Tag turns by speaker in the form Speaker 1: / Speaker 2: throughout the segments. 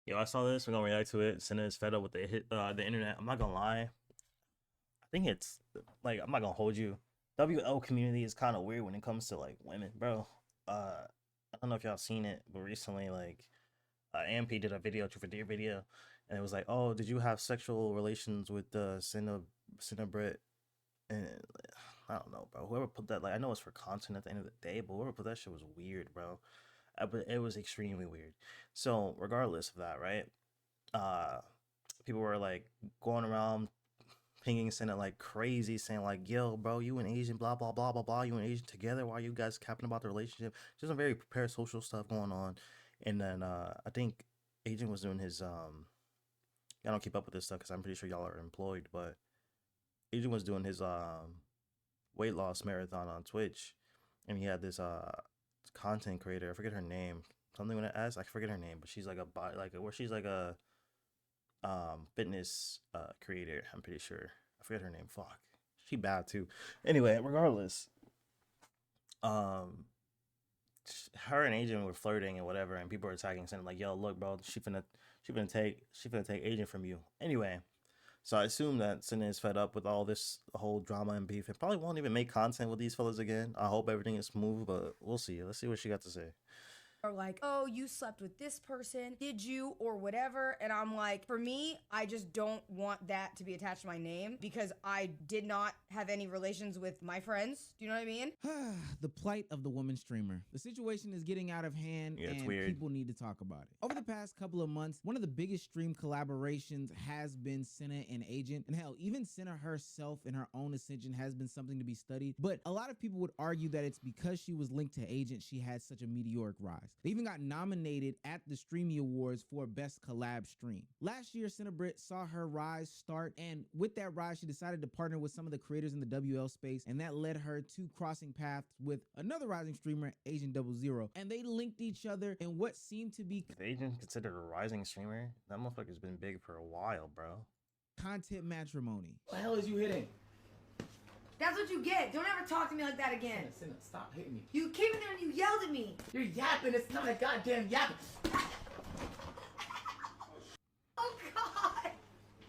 Speaker 1: Yo, I saw this. We're gonna react to it. Cinna is fed up with the internet. I'm not gonna lie. I think it's like I'm not gonna hold you. WL community is kind of weird when it comes to like women, bro. I don't know if y'all seen it, but recently AMP did a video, truth or dare video, and it was like, oh, did you have sexual relations with Cinna Britt? And I don't know, bro. Whoever put that, like, I know it's for content at the end of the day, but whoever put that shit was weird, bro. But it was extremely weird. So regardless of that, right? uh People were like going around pinging Senate like crazy, saying like, yo, bro, you and Asian, blah blah blah blah blah, you and Asian together, why are you guys capping about the relationship? Just some very parasocial stuff going on. And then I think Agent was doing his I don't keep up with this stuff because I'm pretty sure y'all are employed, but Agent was doing his weight loss marathon on Twitch, and he had this content creator, I forget her name, something with an S, I forget her name, but she's like a body, like where she's like a fitness creator, I'm pretty sure. I forget her name. Fuck. She bad too. Anyway, regardless, um her and Agent were flirting and whatever, and people were attacking, saying like, yo, look, bro, she finna take Agent from you. Anyway, so I assume that Cinna is fed up with all this whole drama and beef and probably won't even make content with these fellas again. I hope everything is smooth, but we'll see. Let's see what she got to say.
Speaker 2: Or like, oh, you slept with this person, did you, or whatever. And I'm like, for me, I just don't want that to be attached to my name because I did not have any relations with my friends. Do you know what I mean?
Speaker 3: The plight of the woman streamer. The situation is getting out of hand,
Speaker 1: Yeah, it's
Speaker 3: and
Speaker 1: weird.
Speaker 3: people need to talk about it. Over the past couple of months, one of the biggest stream collaborations has been Cinna and Agent. And hell, even Cinna herself in her own ascension has been something to be studied. But a lot of people would argue that it's because she was linked to Agent she had such a meteoric rise. They even got nominated at the Streamy Awards for Best Collab Stream. Last year, Cinna Britt saw her rise start, and with that rise, she decided to partner with some of the creators in the WL space, and that led her to crossing paths with another rising streamer, Agent 00, and they linked each other in what seemed to be
Speaker 1: Is Agent considered a rising streamer? That motherfucker's been big for a while, bro.
Speaker 3: content matrimony.
Speaker 4: What the hell is you hitting?
Speaker 2: That's what you get. Don't ever talk to me like that again.
Speaker 4: Cinna, stop hitting me.
Speaker 2: You came in there and you yelled at me.
Speaker 4: You're yapping. It's not a goddamn yapping.
Speaker 2: Oh, God.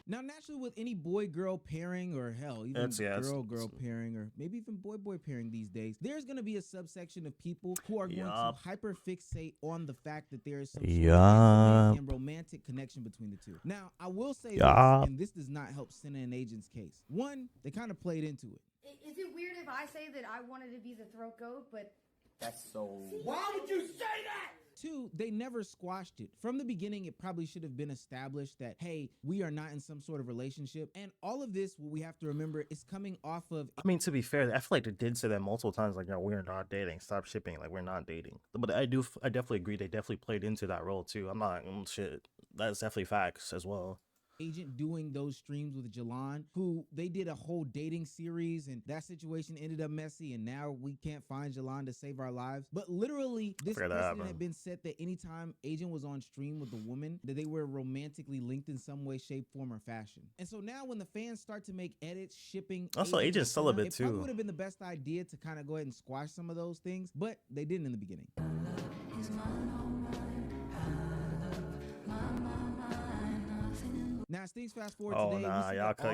Speaker 3: Now, naturally, with any boy-girl pairing, or hell, even girl-girl pairing, or maybe even boy-boy pairing these days, there's going to be a subsection of people who are going to hyper-fixate on the fact that there is some sort of intimate and romantic connection between the two. Now, I will say this, and this does not help Cinna and Agent's case. One, they kind of played into it.
Speaker 2: Is it weird if I say that I wanted to be the throat goat, but...
Speaker 4: That's so...
Speaker 2: Why would you say that?
Speaker 3: Two, they never squashed it. From the beginning, it probably should have been established that, hey, we are not in some sort of relationship. And all of this, what we have to remember, is coming off of...
Speaker 1: I mean, to be fair, I feel like they did say that multiple times, like, yo, we're not dating. Stop shipping. Like, we're not dating. But I definitely agree. They definitely played into that role, too. I'm not, shit. That's definitely facts as well.
Speaker 3: Agent doing those streams with Jalan, who they did a whole dating series, and that situation ended up messy, and now we can't find Jalan to save our lives. But literally, this precedent had been set that anytime Agent was on stream with a woman, that they were romantically linked in some way, shape, form, or fashion. And so now when the fans start to make edits, shipping...
Speaker 1: Also, Agent's celibate,
Speaker 3: too. It probably
Speaker 1: too.
Speaker 3: would have been the best idea to kind of go ahead and squash some of those things, but they didn't in the beginning. Now, as things fast forward today,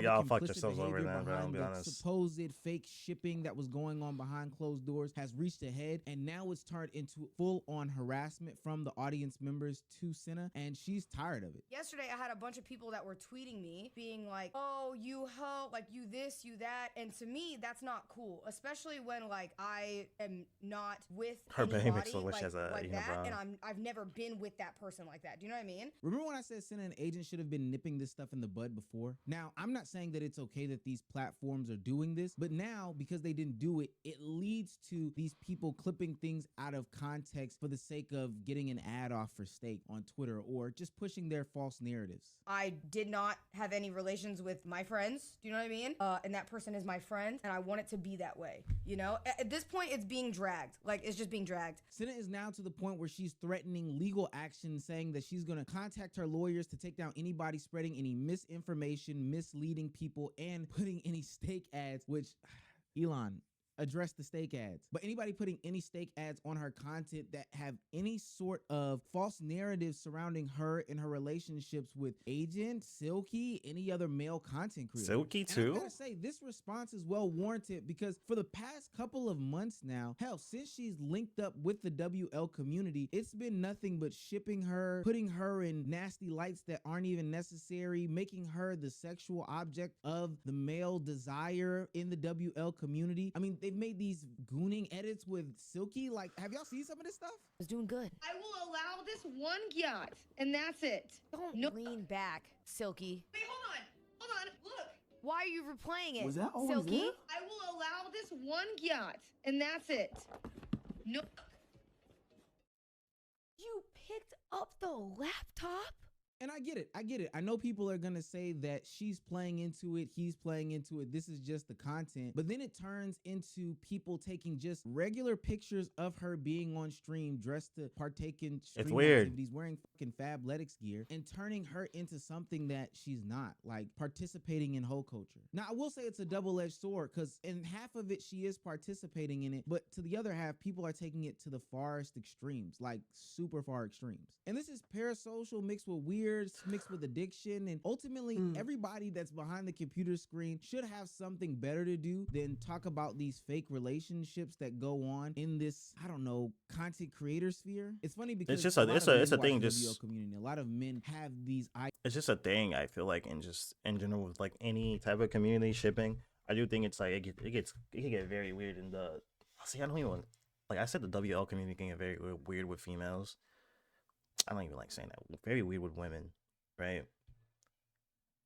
Speaker 1: y'all fucked yourselves over then, bro. I'll be honest.
Speaker 3: Supposed fake shipping that was going on behind closed doors has reached a head, and now it's turned into full-on harassment from the audience members to Cinna, and she's tired of it.
Speaker 2: Yesterday, I had a bunch of people that were tweeting me, being like, oh, you hoe, like, you this, you that, and to me, that's not cool, especially when, like, I am not with
Speaker 1: Her
Speaker 2: anybody
Speaker 1: baby makes wish as a
Speaker 2: like that,
Speaker 1: brown.
Speaker 2: and I've never been with that person like that. Do you know what I mean?
Speaker 3: Remember when I said Cinna and Agent should have been nipping this stuff in the bud before? Now, I'm not saying that it's okay that these platforms are doing this, but now, because they didn't do it, it leads to these people clipping things out of context for the sake of getting an ad off for steak on Twitter, or just pushing their false narratives.
Speaker 2: I did not have any relations with my friends. Do you know what I mean? And that person is my friend, and I want it to be that way. You know, at this point, it's being dragged. Like, it's just being dragged.
Speaker 3: Cinna is now to the point where she's threatening legal action, saying that she's going to contact her lawyers to take down anybody spreading any misinformation, misleading people, and putting any steak ads, which, Elon, address the steak ads. But anybody putting any steak ads on her content that have any sort of false narrative surrounding her and her relationships with Agent, Silky, any other male content creator.
Speaker 1: Silky
Speaker 3: And
Speaker 1: too?
Speaker 3: I gotta say, this response is well warranted because for the past couple of months now, hell, since she's linked up with the WL community, it's been nothing but shipping her, putting her in nasty lights that aren't even necessary, making her the sexual object of the male desire in the WL community. I mean, they've made these gooning edits with Silky. Like, have y'all seen some of this stuff?
Speaker 5: Was doing good.
Speaker 2: I will allow this one yacht, and that's it.
Speaker 5: Don't lean back, Silky.
Speaker 2: Wait, hold on, look.
Speaker 5: Why are you replaying it?
Speaker 4: Was that always
Speaker 5: Silky?
Speaker 4: there?
Speaker 2: I will allow this one yacht, and that's it. No.
Speaker 5: You picked up the laptop?
Speaker 3: And I get it. I know people are going to say that she's playing into it, he's playing into it, this is just the content. But then it turns into people taking just regular pictures of her being on stream, dressed to partake in stream
Speaker 1: weird.
Speaker 3: activities, wearing fucking Fabletics gear, and turning her into something that she's not, like participating in hoe culture. Now, I will say it's a double-edged sword because in half of it, she is participating in it. But to the other half, people are taking it to the farthest extremes, like super far extremes. And this is parasocial mixed with weird, mixed with addiction, and ultimately everybody that's behind the computer screen should have something better to do than talk about these fake relationships that go on in this, I don't know, content creator sphere. It's funny because
Speaker 1: It's just
Speaker 3: a lot of men
Speaker 1: it's a thing.
Speaker 3: watch the
Speaker 1: Just
Speaker 3: community. A lot of men have these
Speaker 1: it's just a thing. I feel like in general with like any type of community shipping, I do think it's like it can get very weird. And I don't even like I said the WL community can get very weird with females. I don't even like saying that. Very weird with women, right?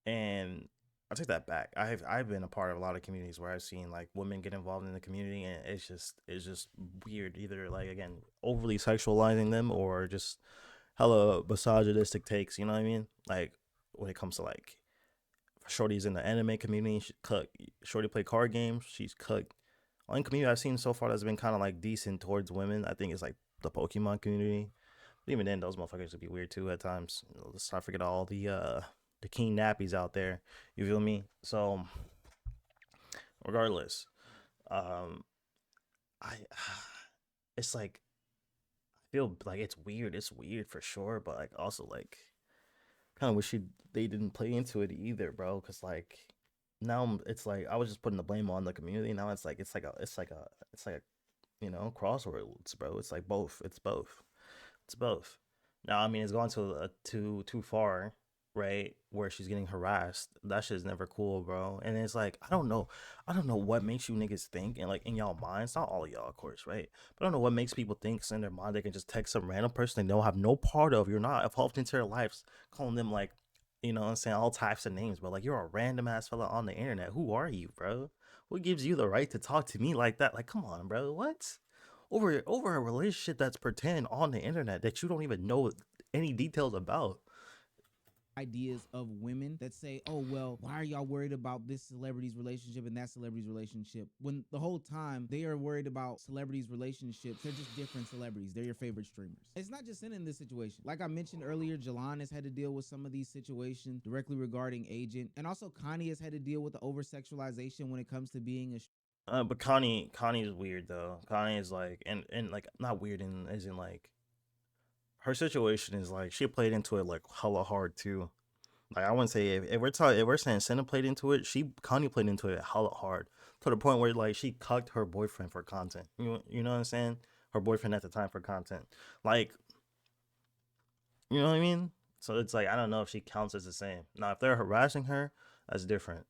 Speaker 1: And I take that back. I've been a part of a lot of communities where I've seen like women get involved in the community, and it's just weird. Either like again overly sexualizing them or just hella misogynistic takes. You know what I mean? Like when it comes to like shorties in the anime community, she cook. Shorty play card games, she's cooked. Only community I've seen so far that's been kind of like decent towards women, I think, is like the Pokemon community. But even then, those motherfuckers would be weird too at times. Let's not forget all the king nappies out there. You feel me? So, regardless, it's like I feel like it's weird. It's weird for sure, but like also like kind of wish they didn't play into it either, bro. Cause like now it's like I was just putting the blame on the community. Now it's like crossroads, bro. It's like both. It's both. Now, I mean, it's gone to too far, right? Where she's getting harassed. That shit's never cool, bro. And it's like I don't know what makes you niggas think, and like in y'all minds, not all of y'all, of course, right? But I don't know what makes people think in their mind they can just text some random person they don't have no part of. You're not involved into their lives, calling them like, you know what I'm saying, all types of names, but like you're a random ass fella on the internet. Who are you, bro? What gives you the right to talk to me like that? Like, come on, bro. What? Over a relationship that's pretend on the internet that you don't even know any details about.
Speaker 3: ideas of women that say, oh, well, why are y'all worried about this celebrity's relationship and that celebrity's relationship? When the whole time they are worried about celebrities' relationships, they're just different celebrities. They're your favorite streamers. It's not just Cinna in this situation. Like I mentioned earlier, Jelon has had to deal with some of these situations directly regarding Agent. And also Connie has had to deal with the over-sexualization when it comes to being a
Speaker 1: But Connie is weird though. Connie is like, and like not weird as in like, her situation is like she played into it like hella hard too. Like I wouldn't say if we're saying Cinna played into it, Connie played into it hella hard to the point where like she cucked her boyfriend for content. You know what I'm saying? Her boyfriend at the time for content. Like, you know what I mean? So it's like I don't know if she counts as the same. Now if they're harassing her, that's different.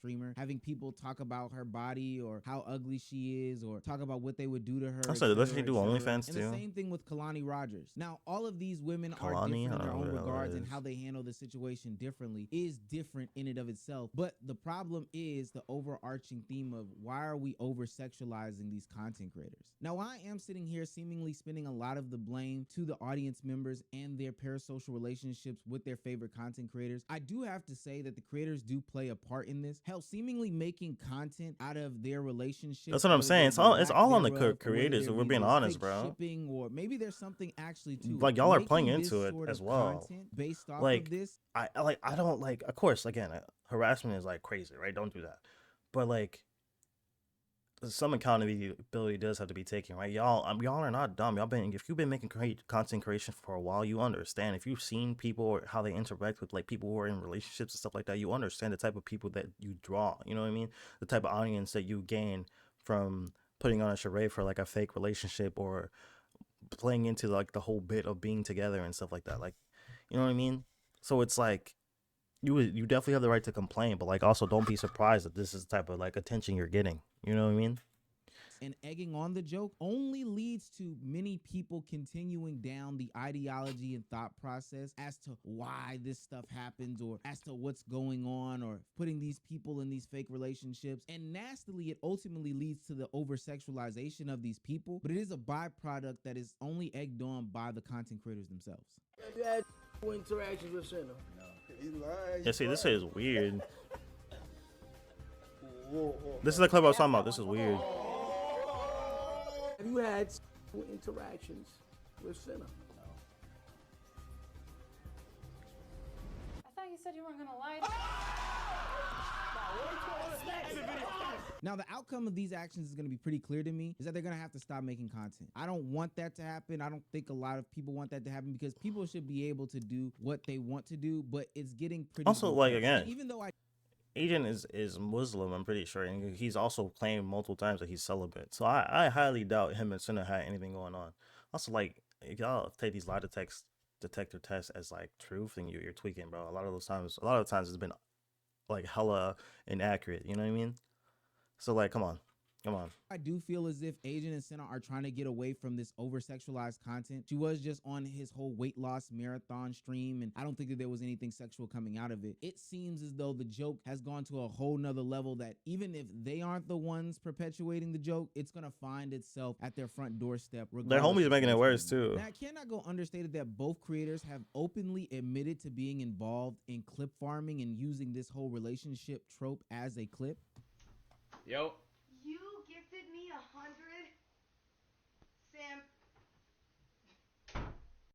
Speaker 3: streamer, having people talk about her body or how ugly she is or talk about what they would do to her.
Speaker 1: I said, doesn't she do OnlyFans
Speaker 3: and
Speaker 1: too?
Speaker 3: the same thing with Kalani Rogers. Now, all of these women are
Speaker 1: Kalani?
Speaker 3: different in their
Speaker 1: I don't know
Speaker 3: own
Speaker 1: who the hell
Speaker 3: regards,
Speaker 1: that
Speaker 3: and
Speaker 1: is.
Speaker 3: how they handle the situation differently is different in and of itself. But the problem is the overarching theme of why are we over-sexualizing these content creators? Now, I am sitting here seemingly spinning a lot of the blame to the audience members and their parasocial relationships with their favorite content creators. I do have to say that the creators do play a part in this. Hell, seemingly making content out of their relationship.
Speaker 1: That's what I'm saying. It's all on the creators. If we're being honest, bro.
Speaker 3: Shipping, or maybe there's something actually to
Speaker 1: Like y'all are
Speaker 3: making
Speaker 1: playing
Speaker 3: this
Speaker 1: into it
Speaker 3: sort
Speaker 1: as
Speaker 3: of
Speaker 1: well.
Speaker 3: content based off
Speaker 1: Like
Speaker 3: of this.
Speaker 1: I don't like. Of course, again, harassment is like crazy, right? Don't do that. But like, some accountability does have to be taken, right? Y'all are not dumb. If you've been making content creation for a while, you understand. If you've seen people or how they interact with like people who are in relationships and stuff like that, you understand the type of people that you draw. You know what I mean? The type of audience that you gain from putting on a charade for like a fake relationship or playing into like the whole bit of being together and stuff like that. Like, you know what I mean? So it's like you definitely have the right to complain, but like also don't be surprised that this is the type of like attention you're getting. You know what I mean?
Speaker 3: And egging on the joke only leads to many people continuing down the ideology and thought process as to why this stuff happens or as to what's going on or putting these people in these fake relationships. And nastily, it ultimately leads to the over-sexualization of these people, but it is a byproduct that is only egged on by the content creators themselves.
Speaker 6: Have you had interactions with Cinna?
Speaker 1: Yeah, see, this is weird. This is the clip I was talking about. This is weird.
Speaker 6: Have you had interactions with Cinna?
Speaker 7: I thought you said you weren't gonna lie.
Speaker 3: Now, the outcome of these actions is going to be pretty clear to me, is that they're going to have to stop making content. I don't want that to happen. I don't think a lot of people want that to happen because people should be able to do what they want to do, but it's getting pretty...
Speaker 1: Also, like, again,
Speaker 3: even though
Speaker 1: Agent is Muslim, I'm pretty sure, and he's also claimed multiple times that he's celibate. So I highly doubt him and Cinna had anything going on. Also, like, if y'all take these lie detector tests as like truth, then you're tweaking, bro. A lot of the times it's been like hella inaccurate. You know what I mean? So like, come on.
Speaker 3: I do feel as if Agent and Cinna are trying to get away from this over-sexualized content. She was just on his whole weight loss marathon stream, and I don't think that there was anything sexual coming out of it. It seems as though the joke has gone to a whole nother level that even if they aren't the ones perpetuating the joke, it's going to find itself at their front doorstep.
Speaker 1: Their homies making it worse too.
Speaker 3: Now, it cannot go understated that both creators have openly admitted to being involved in clip farming and using this whole relationship trope as a clip.
Speaker 8: Yo.
Speaker 2: You gifted me 100, Sam.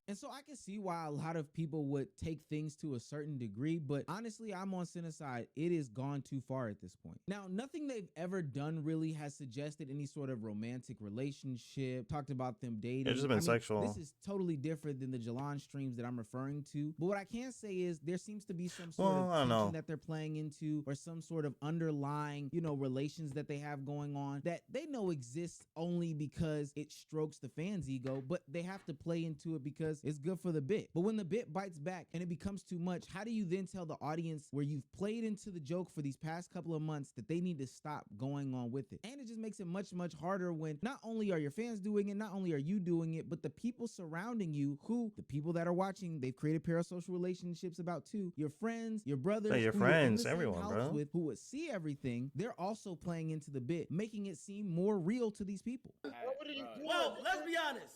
Speaker 3: And so I can see why a lot of people would take things to a certain degree, but honestly, I'm on Cinna's side. It has gone too far at this point. Now, nothing they've ever done really has suggested any sort of romantic relationship, talked about them dating.
Speaker 1: It's just been sexual.
Speaker 3: This is totally different than the Jalon streams that I'm referring to. But what I can say is there seems to be some sort of tension that they're playing into or some sort of underlying, relations that they have going on that they know exists only because it strokes the fans' ego, but they have to play into it because it's good for the bit. But when the bit bites back and it becomes too much, how do you then tell the audience where you've played into the joke for these past couple of months that they need to stop going on with it? And it just makes it much, much harder when not only are your fans doing it, not only are you doing it, but the people surrounding you, the people that are watching, they've created parasocial relationships about too. Your friends, your brothers,
Speaker 1: your friends, everyone, bro.
Speaker 3: Who would see everything, they're also playing into the bit, making it seem more real to these people.
Speaker 9: Well, let's be honest.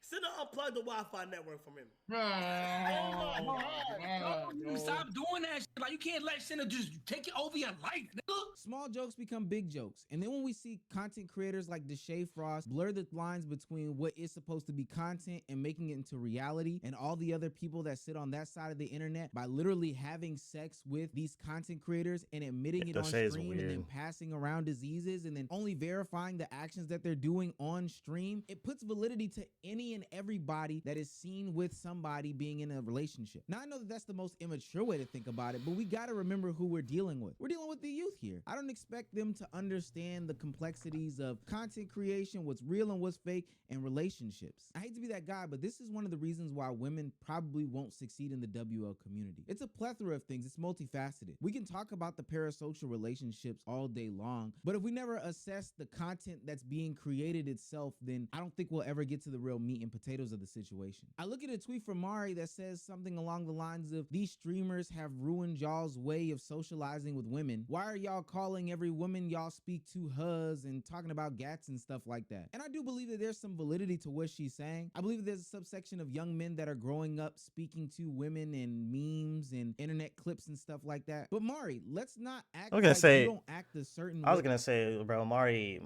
Speaker 9: Cinna unplugged the Wi-Fi network from him.
Speaker 6: Stop doing that shit. Like, you can't let Cinna just take it over your life, nigga.
Speaker 3: Small jokes become big jokes. And then when we see content creators like Deshae Frost blur the lines between what is supposed to be content and making it into reality, and all the other people that sit on that side of the internet by literally having sex with these content creators and admitting it on stream and then passing around diseases and then only verifying the actions that they're doing on stream, it puts validity to any and everybody that is seen with somebody being in a relationship. Now, I know that that's the most immature way to think about it, but we got to remember who we're dealing with. We're dealing with the youth here. I don't expect them to understand the complexities of content creation, what's real and what's fake, and relationships. I hate to be that guy, but this is one of the reasons why women probably won't succeed in the WL community. It's a plethora of things. It's multifaceted. We can talk about the parasocial relationships all day long, but if we never assess the content that's being created itself, then I don't think we'll ever get to the real meat and potatoes of the situation. I look at a tweet from Mari that says something along the lines of, these streamers have ruined y'all's way of socializing with women. Why are y'all calling every woman y'all speak to huz and talking about gats and stuff like that? And I do believe that there's some validity to what she's saying. I believe that there's a subsection of young men that are growing up speaking to women and memes and internet clips and stuff like that. But Mari, let's not act you don't act a certain way.
Speaker 1: I was gonna say, bro, Mari,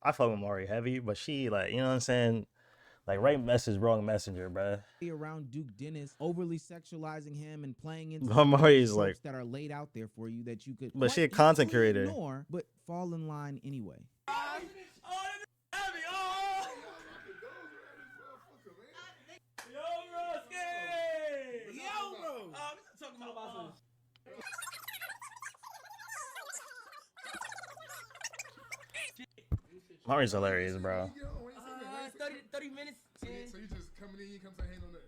Speaker 1: I fuck with Mari heavy, but she, like, you know what I'm saying? Like right message, wrong messenger, bruh.
Speaker 3: around Duke Dennis, overly sexualizing him and playing into
Speaker 1: Amari's
Speaker 3: tropes
Speaker 1: like,
Speaker 3: that are laid out there for you that you could
Speaker 1: but she
Speaker 3: quite
Speaker 1: a content
Speaker 3: easily
Speaker 1: creator.
Speaker 3: ignore, but fall in line anyway.
Speaker 1: Amari's hilarious, bro.
Speaker 9: 30 minutes.
Speaker 8: So you just coming in, you come say, hey, no, nothing.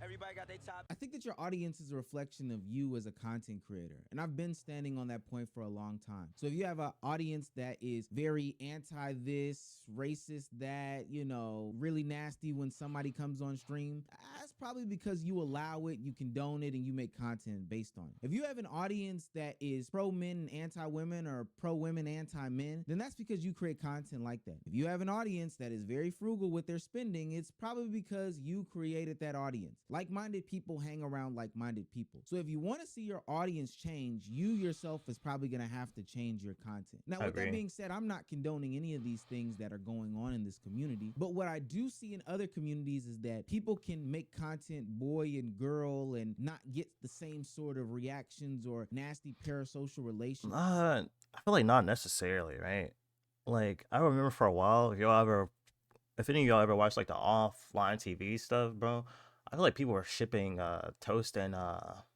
Speaker 9: Everybody got their top.
Speaker 3: I think that your audience is a reflection of you as a content creator. And I've been standing on that point for a long time. So if you have an audience that is very anti this, racist that, you know, really nasty when somebody comes on stream, that's probably because you allow it, you condone it, and you make content based on it. If you have an audience that is pro men and anti women or pro women, anti men, then that's because you create content like that. If you have an audience that is very frugal with their spending, it's probably because you created that audience. Like-minded people hang around like-minded people. So if you want to see your audience change, you yourself is probably going to have to change your content. Now, with that being said, I'm not condoning any of these things that are going on in this community, but what I do see in other communities is that people can make content boy and girl and not get the same sort of reactions or nasty parasocial relations.
Speaker 1: I feel like not necessarily, right? Like I remember for a while, if any of y'all ever watched like the offline TV stuff, bro, I feel like people were shipping Toast and not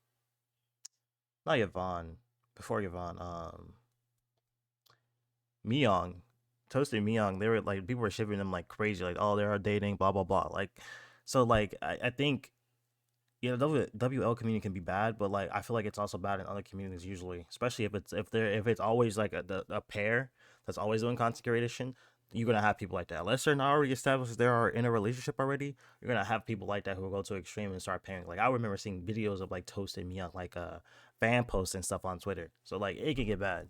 Speaker 1: Yvonne, before Yvonne, Myung, Toast and Myung. They were like, people were shipping them like crazy, like, oh, they're dating, blah blah blah. Like, so like I think, yeah, the WL community can be bad, but like I feel like it's also bad in other communities usually, especially if it's always like a pair that's always doing content creation. You're gonna have people like that. Unless they're not already established, they are in a relationship already. You're gonna have people like that who will go to extreme and start pairing. Like I remember seeing videos of like Toast and Myung, like fan posts and stuff on Twitter. So like it can get bad.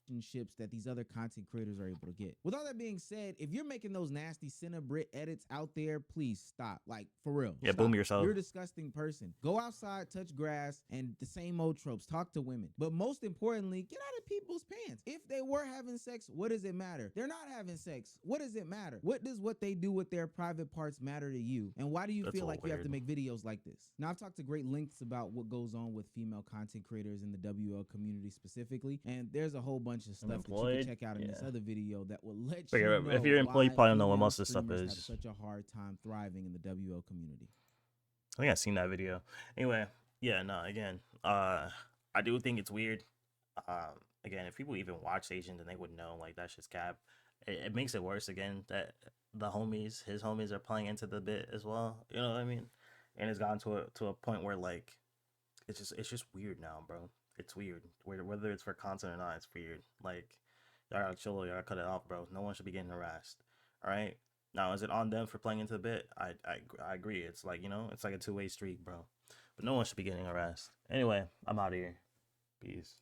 Speaker 3: Relationships that these other content creators are able to get. With all that being said, if you're making those nasty Cinna Brit edits out there, please stop. Like for real.
Speaker 1: Yeah,
Speaker 3: stop.
Speaker 1: boom yourself.
Speaker 3: You're a disgusting person. Go outside, touch grass, and the same old tropes. Talk to women. But most importantly, get out of people's pants. If they were having sex, what does it matter? They're not having sex. What does it matter? What does what they do with their private parts matter to you? And why do you feel like you have to make videos like this? Now, I've talked to great lengths about what goes on with female content creators in the WL community specifically, and there's a whole bunch of stuff that you can check out in this other video that will let you know
Speaker 1: if you're employed, you probably don't know what
Speaker 3: female
Speaker 1: most of the stuff
Speaker 3: streamers
Speaker 1: is.
Speaker 3: have such a hard time thriving in the WL community.
Speaker 1: I think I've seen that video. Anyway, yeah, no, again, I do think it's weird. Again, if people even watch Asian, then they would know like that's just cap. It makes it worse again that his homies are playing into the bit as well. You know what I mean? And it's gotten to a point where like it's just weird now, bro. It's weird. Whether it's for content or not, it's weird. Like y'all gotta chill, y'all gotta cut it off, bro. No one should be getting harassed. All right. Now, is it on them for playing into the bit? I agree. It's like, you know, it's like a two-way street, bro. But no one should be getting harassed. Anyway, I'm out of here. Peace.